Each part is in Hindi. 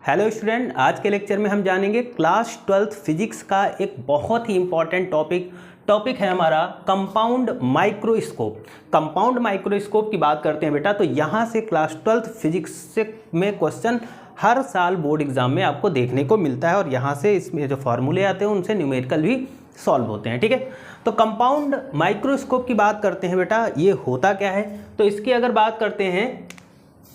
हेलो स्टूडेंट, आज के लेक्चर में हम जानेंगे क्लास 12th फिजिक्स का एक बहुत ही इंपॉर्टेंट टॉपिक है हमारा कंपाउंड माइक्रोस्कोप। कंपाउंड माइक्रोस्कोप की बात करते हैं बेटा, तो यहाँ से क्लास 12th फिजिक्स में क्वेश्चन हर साल बोर्ड एग्जाम में आपको देखने को मिलता है और यहाँ से इसमें जो फॉर्मूले आते हैं उनसे न्यूमेरिकल भी सॉल्व होते हैं। ठीक है, तो कंपाउंड माइक्रोस्कोप की बात करते हैं बेटा, ये होता क्या है। तो इसकी अगर बात करते हैं,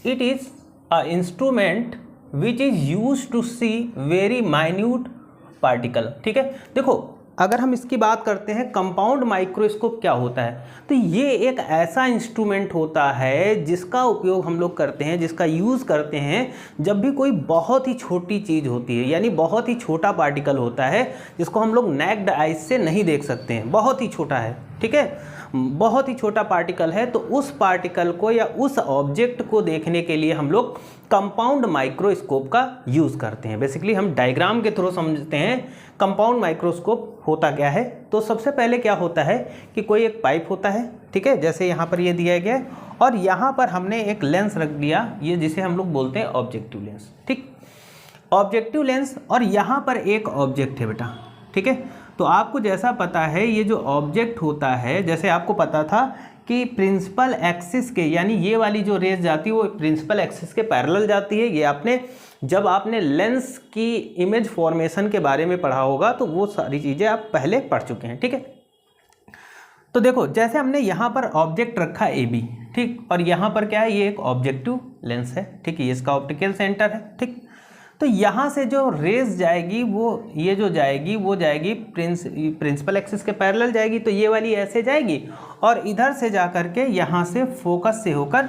it is a instrument which is use to see very minute particle. ठीक है, देखो अगर हम इसकी बात करते हैं कंपाउंड माइक्रोस्कोप क्या होता है, तो ये एक ऐसा इंस्ट्रूमेंट होता है जिसका उपयोग हम लोग करते हैं, जिसका यूज़ करते हैं जब भी कोई बहुत ही छोटी चीज़ होती है, यानी बहुत ही छोटा पार्टिकल होता है जिसको हम लोग नेक्ड आइज से नहीं देख सकते हैं, बहुत ही छोटा है। ठीक है, बहुत ही छोटा पार्टिकल है, तो उस पार्टिकल को या उस ऑब्जेक्ट को देखने के लिए हम लोग कंपाउंड माइक्रोस्कोप का यूज़ करते हैं। बेसिकली हम डायग्राम के थ्रू समझते हैं कंपाउंड माइक्रोस्कोप होता क्या है। तो सबसे पहले क्या होता है कि कोई एक पाइप होता है, ठीक है, जैसे यहाँ पर ये दिया गया है, और यहाँ पर हमने एक लेंस रख दिया, ये जिसे हम लोग बोलते हैं ऑब्जेक्टिव लेंस। ठीक, ऑब्जेक्टिव लेंस, और यहाँ पर एक ऑब्जेक्ट है बेटा। ठीक है, तो आपको जैसा पता है ये जो ऑब्जेक्ट होता है, जैसे आपको पता था कि प्रिंसिपल एक्सिस के, यानी ये वाली जो रेज जाती है वो प्रिंसिपल एक्सिस के पैरेलल जाती है। ये आपने जब आपने लेंस की इमेज फॉर्मेशन के बारे में पढ़ा होगा तो वो सारी चीज़ें आप पहले पढ़ चुके हैं। ठीक है, तो देखो जैसे हमने यहाँ पर ऑब्जेक्ट रखा ए बी, ठीक, और यहाँ पर क्या है, ये एक ऑब्जेक्टिव लेंस है। ठीक है, ये इसका ऑप्टिकल सेंटर है। ठीक, तो यहाँ से जो रेज जाएगी वो ये जो जाएगी वो जाएगी प्रिंसिपल एक्सिस के पैरेलल जाएगी, तो ये वाली ऐसे जाएगी और इधर से जा कर के यहाँ से फोकस से होकर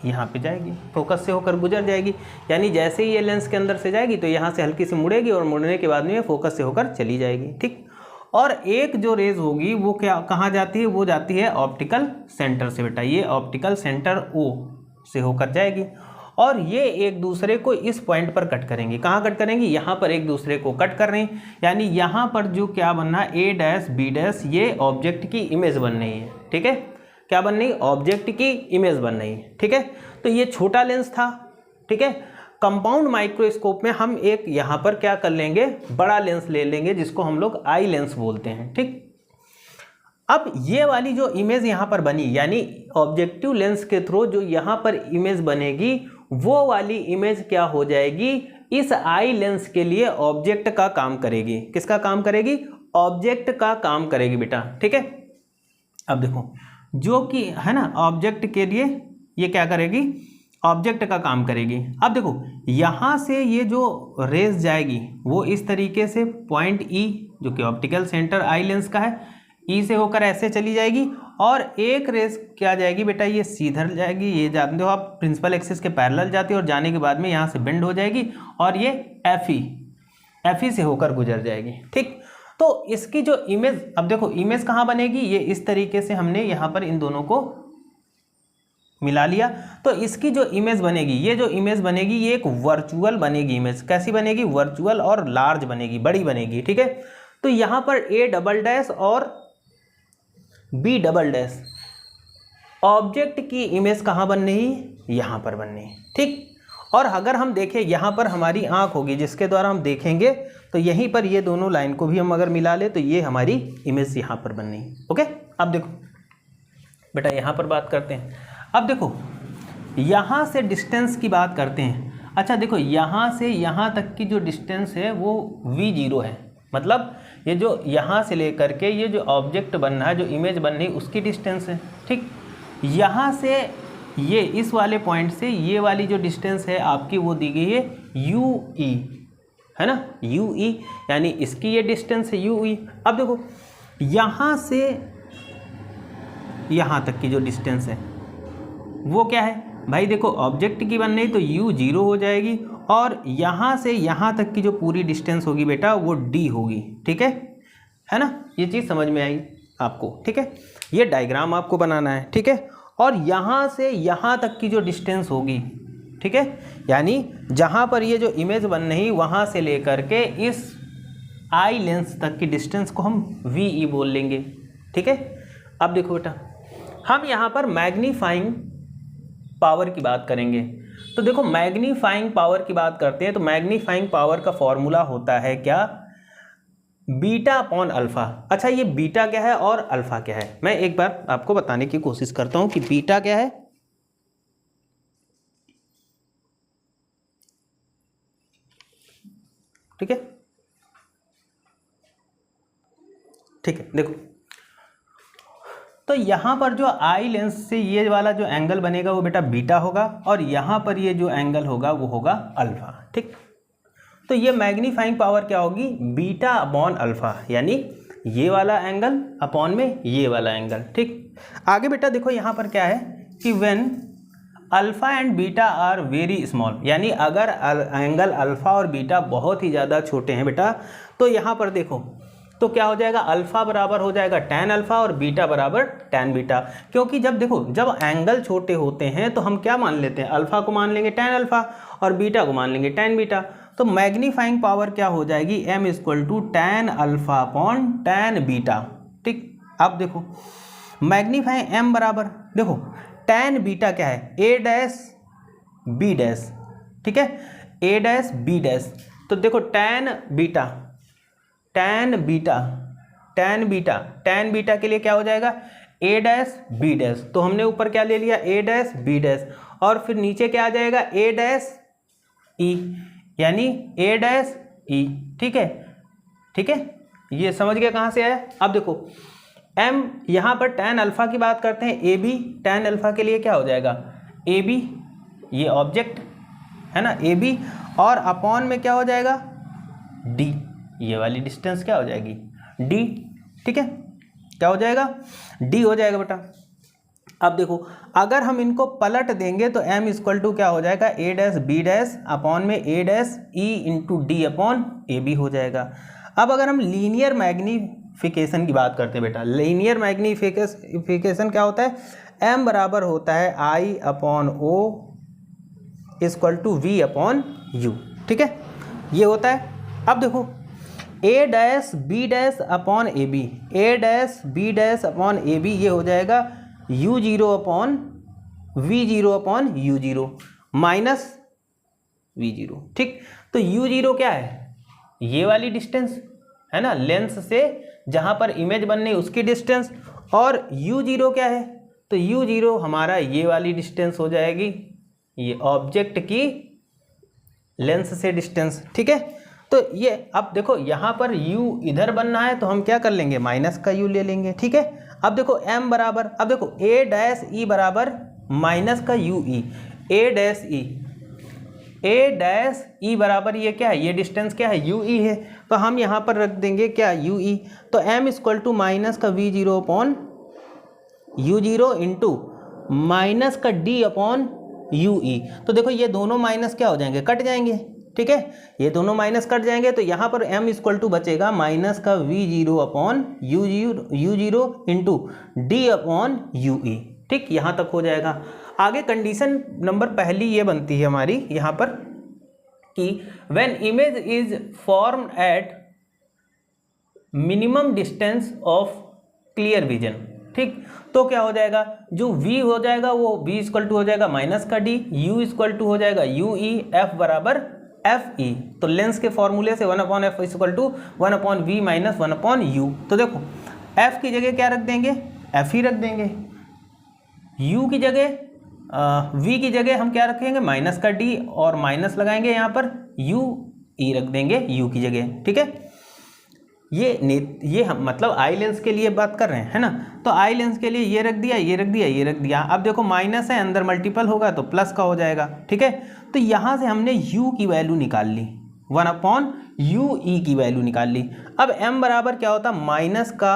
यहाँ पे जाएगी, फोकस से होकर गुजर जाएगी। यानी जैसे ही ये लेंस के अंदर से जाएगी तो यहाँ से हल्की से मुड़ेगी और मुड़ने के बाद में ये फोकस से होकर चली जाएगी। ठीक, और एक जो रेज होगी वो क्या कहाँ जाती है, वो जाती है ऑप्टिकल सेंटर से बेटा, ये ऑप्टिकल सेंटर ओ से होकर जाएगी और ये एक दूसरे को इस पॉइंट पर कट करेंगे। कहाँ कट करेंगे, यहाँ पर एक दूसरे को कट कर रहे हैं, यानी यहाँ पर जो क्या बनना है, ए डैश बी डैश, ये ऑब्जेक्ट की इमेज बन रही है। ठीक है, क्या बन रही, ऑब्जेक्ट की इमेज बन रही है। ठीक है, तो ये छोटा लेंस था। ठीक है, कंपाउंड माइक्रोस्कोप में हम एक यहाँ पर क्या कर लेंगे, बड़ा लेंस ले लेंगे जिसको हम लोग आई लेंस बोलते हैं। ठीक, अब ये वाली जो इमेज यहाँ पर बनी, यानी ऑब्जेक्टिव लेंस के थ्रू जो यहाँ पर इमेज बनेगी, वो वाली इमेज क्या हो जाएगी, इस आई लेंस के लिए ऑब्जेक्ट का काम करेगी। किसका काम करेगी, ऑब्जेक्ट का काम करेगी बेटा। ठीक है, अब देखो जो कि है ना, ऑब्जेक्ट के लिए ये क्या करेगी, ऑब्जेक्ट का काम करेगी। अब देखो यहाँ से ये जो रेज जाएगी वो इस तरीके से पॉइंट ई, जो कि ऑप्टिकल सेंटर आई लेंस का है, ई से होकर ऐसे चली जाएगी और एक रेस क्या जाएगी बेटा, ये सीधर जाएगी, ये जानते हो आप प्रिंसिपल एक्सिस के पैरेलल जाती है और जाने के बाद में यहाँ से बेंड हो जाएगी और ये एफ ई से होकर गुजर जाएगी। ठीक, तो इसकी जो इमेज, अब देखो इमेज कहाँ बनेगी, ये इस तरीके से हमने यहाँ पर इन दोनों को मिला लिया, तो इसकी जो इमेज बनेगी, ये जो इमेज बनेगी ये एक वर्चुअल बनेगी इमेज। कैसी बनेगी, वर्चुअल और लार्ज बनेगी, बड़ी बनेगी। ठीक है, तो यहाँ पर ए डबल डैश और बी डबल डैश, ऑब्जेक्ट की इमेज कहाँ बननी है, यहाँ पर बननी है। ठीक, और अगर हम देखें यहाँ पर हमारी आँख होगी जिसके द्वारा हम देखेंगे, तो यहीं पर ये दोनों लाइन को भी हम अगर मिला ले तो ये हमारी इमेज यहाँ पर बननी है। ओके, अब देखो बेटा यहाँ पर बात करते हैं। अब देखो यहाँ से डिस्टेंस की बात करते हैं। अच्छा देखो यहाँ से यहाँ तक की जो डिस्टेंस है वो v0 है, मतलब ये जो यहाँ से लेकर के ये जो ऑब्जेक्ट बनना है, जो इमेज बननी है, उसकी डिस्टेंस है। ठीक, यहाँ से ये इस वाले पॉइंट से ये वाली जो डिस्टेंस है आपकी वो दी गई है UE, है ना, UE, यानी इसकी ये डिस्टेंस है UE। अब देखो यहाँ से यहाँ तक की जो डिस्टेंस है वो क्या है भाई, देखो ऑब्जेक्ट की बननी तो U0 हो जाएगी और यहाँ से यहाँ तक की जो पूरी डिस्टेंस होगी बेटा वो D होगी। ठीक है ना, ये चीज़ समझ में आई आपको। ठीक है, ये डायग्राम आपको बनाना है। ठीक है, और यहाँ से यहाँ तक की जो डिस्टेंस होगी, ठीक है, यानी जहाँ पर ये जो इमेज बन रही वहाँ से लेकर के इस आई लेंस तक की डिस्टेंस को हम VE बोल लेंगे। ठीक है, अब देखो बेटा हम यहाँ पर मैग्नीफाइंग पावर की बात करेंगे, तो तो देखो मैग्नीफाइंग पावर की बात करते हैं तो मैग्नीफाइंग पावर का फॉर्मूला होता है क्या, बीटा अपॉन अल्फा। अच्छा ये बीटा क्या है और अल्फा क्या है, मैं एक बार आपको बताने की कोशिश करता हूं कि बीटा क्या है। ठीक है, ठीक है, देखो तो यहां पर जो आई लेंस से ये वाला जो एंगल बनेगा वो बेटा बीटा होगा और यहां पर ये जो एंगल होगा वो होगा अल्फा। ठीक, तो ये मैग्नीफाइंग पावर क्या होगी, बीटा अपॉन अल्फा, यानी ये वाला एंगल अपॉन में ये वाला एंगल। ठीक, आगे बेटा देखो यहाँ पर क्या है कि when alpha and beta are very small, यानी अगर एंगल अल्फा और बीटा बहुत ही ज़्यादा छोटे हैं बेटा, तो यहाँ पर देखो तो क्या हो जाएगा, अल्फा बराबर हो जाएगा tan अल्फा और बीटा बराबर tan बीटा। क्योंकि जब देखो जब एंगल छोटे होते हैं तो हम क्या मान लेते हैं, अल्फा को मान लेंगे tan अल्फा और बीटा को मान लेंगे tan बीटा। तो मैग्नीफाइंग पावर क्या हो जाएगी, m equal to tan alpha upon tan beta. ठीक, अब देखो मैग्नीफाइंग m बराबर देखो tan बीटा क्या है, a डैश b डैश। ठीक है, a डैश b डैश। तो देखो tan beta tan beta tan beta के लिए क्या हो जाएगा, a डैश b डैश। तो हमने ऊपर क्या ले लिया, a डैश b डैश और फिर नीचे क्या आ जाएगा, a डैश e, यानी a डैश e। ठीक है, ठीक है, ये समझ गया कहाँ से आया। अब देखो m यहाँ पर tan अल्फा की बात करते हैं, ए बी tan अल्फा के लिए क्या हो जाएगा, ए बी ये ऑब्जेक्ट है ना, ए बी और अपॉन में क्या हो जाएगा d, ये वाली डिस्टेंस क्या हो जाएगी d। ठीक है, क्या हो जाएगा d हो जाएगा बेटा। अब देखो अगर हम इनको पलट देंगे तो m इक्वल टू क्या हो जाएगा, a dash b dash upon में a dash e into d upon A B हो जाएगा। अब अगर हम लीनियर मैग्नीफिकेशन की बात करते हैं बेटा, लीनियर मैग्नीफिकेशन क्या होता है, m बराबर होता है i upon o equal to v upon u। ठीक है, ये होता है। अब देखो a dash b dash upon A B, a dash b dash upon A B, ये हो जाएगा u0 upon v0 upon u0 minus v0। ठीक, तो u0 क्या है, ये वाली डिस्टेंस है ना, लेंस से जहाँ पर इमेज बनने उसकी डिस्टेंस, और u0 क्या है, तो u0 हमारा ये वाली डिस्टेंस हो जाएगी, ये ऑब्जेक्ट की लेंस से डिस्टेंस। ठीक है, तो ये अब देखो यहाँ पर u इधर बनना है तो हम क्या कर लेंगे, माइनस का u ले लेंगे। ठीक है, अब देखो m बराबर, अब देखो a डैश e बराबर माइनस का u e, a dash e बराबर ये क्या है, ये डिस्टेंस क्या है, u e है, तो हम यहाँ पर रख देंगे क्या, u e। तो m इक्वल टू माइनस का v0 upon u0 into minus का d अपॉन u e। तो देखो ये दोनों माइनस क्या हो जाएंगे, कट जाएंगे। ठीक है, ये दोनों माइनस कट जाएंगे तो यहाँ पर m इक्वल टू बचेगा माइनस का v0 upon u0 into d upon ue। ठीक, यहाँ तक हो जाएगा। आगे कंडीशन नंबर पहली ये बनती है हमारी यहाँ पर कि when image is formed at minimum distance of clear vision. ठीक, तो क्या हो जाएगा, जो v हो जाएगा वो v इक्वल टू हो जाएगा माइनस का d, u इक्वल टू हो जाएगा ue, f बराबर एफ ई। तो लेंस के फॉर्मूले से 1/f equal to 1/v minus 1/u। तो देखो f की जगह क्या रख देंगे, f ही रख देंगे, u की जगह v की जगह हम क्या रखेंगे, माइनस का d और माइनस लगाएंगे यहाँ पर u e रख देंगे u की जगह। ठीक है, ये हम मतलब आई लेंस के लिए बात कर रहे हैं है ना, तो आई लेंस के लिए ये रख दिया, ये रख दिया, ये रख दिया। अब देखो माइनस है, अंदर मल्टीपल होगा तो प्लस का हो जाएगा। ठीक है, तो यहाँ से हमने u की वैल्यू निकाल ली, 1/ue की वैल्यू निकाल ली। अब m बराबर क्या होता, माइनस का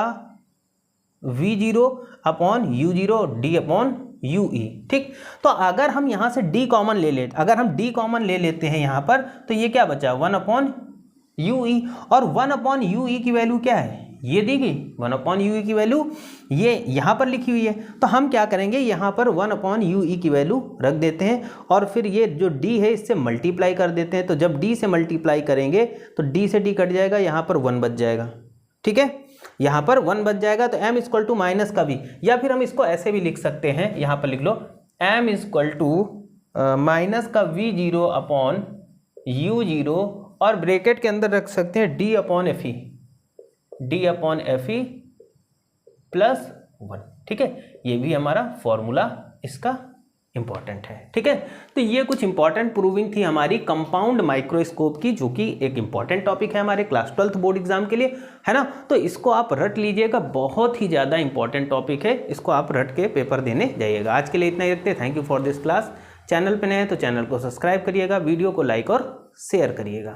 v0 upon u0 d upon ue। ठीक, तो अगर हम यहाँ से d कॉमन ले लेते, अगर हम d कॉमन ले लेते हैं यहाँ पर, तो ये क्या बचा, 1/ue, और 1/ue की वैल्यू क्या है, ये दी गई 1/ue की वैल्यू ये यहाँ पर लिखी हुई है। तो हम क्या करेंगे, यहाँ पर 1/ue की वैल्यू रख देते हैं और फिर ये जो d है इससे मल्टीप्लाई कर देते हैं। तो जब d से मल्टीप्लाई करेंगे तो d से d कट जाएगा, यहाँ पर 1 बच जाएगा। ठीक है, यहाँ पर 1 बच जाएगा। तो m इक्वल टू माइनस का v, या फिर हम इसको ऐसे भी लिख सकते हैं, यहाँ पर लिख लो m इक्वल टू माइनस का V0 अपॉन U0 और ब्रैकेट के अंदर रख सकते हैं D upon F E plus 1। ठीक है, ये भी हमारा फॉर्मूला इसका इंपॉर्टेंट है। ठीक है, तो ये कुछ इंपॉर्टेंट प्रूविंग थी हमारी कंपाउंड माइक्रोस्कोप की, जो कि एक इंपॉर्टेंट टॉपिक है हमारे क्लास 12th बोर्ड एग्जाम के लिए, है ना। तो इसको आप रट लीजिएगा, बहुत ही ज़्यादा इंपॉर्टेंट टॉपिक है, इसको आप रट के पेपर देने जाइएगा। आज के लिए इतना ही रखते हैं। Thank you for this class. Channel पे नए हैं तो चैनल को सब्सक्राइब करिएगा, वीडियो को लाइक और शेयर करिएगा।